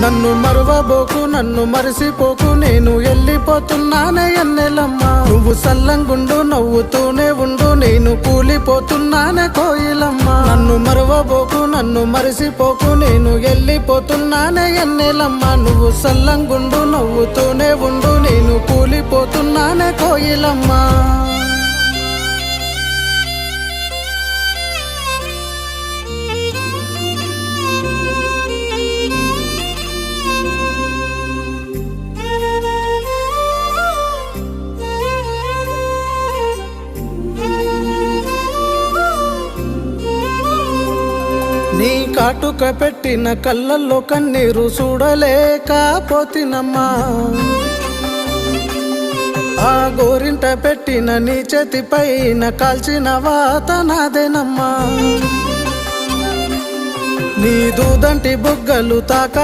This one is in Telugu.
నన్ను మరువబోకు నన్ను మరిసిపోకు నేను వెళ్ళిపోతున్నానే ఎన్నెలమ్మ నువ్వు సల్లంగుండు నవ్వుతూనే ఉండు నేను కూలిపోతున్నానే కోయిలమ్మ నన్ను మరువబోకు నన్ను మరిసిపోకు నేను వెళ్ళిపోతున్నానే ఎన్నెలమ్మ నువ్వు సల్లంగుండు నవ్వుతూనే ఉండు నేను కూలిపోతున్నానే కోయిలమ్మ నీ కాటుక పెట్టిన కళ్ళల్లో కన్నీరు చూడలేకపోతినమ్మా ఆ గోరింట పెట్టిన నీ చేతి పైన కాల్చిన వాత నాదేనమ్మా నీ దూదంటి బుగ్గలు తాకాలి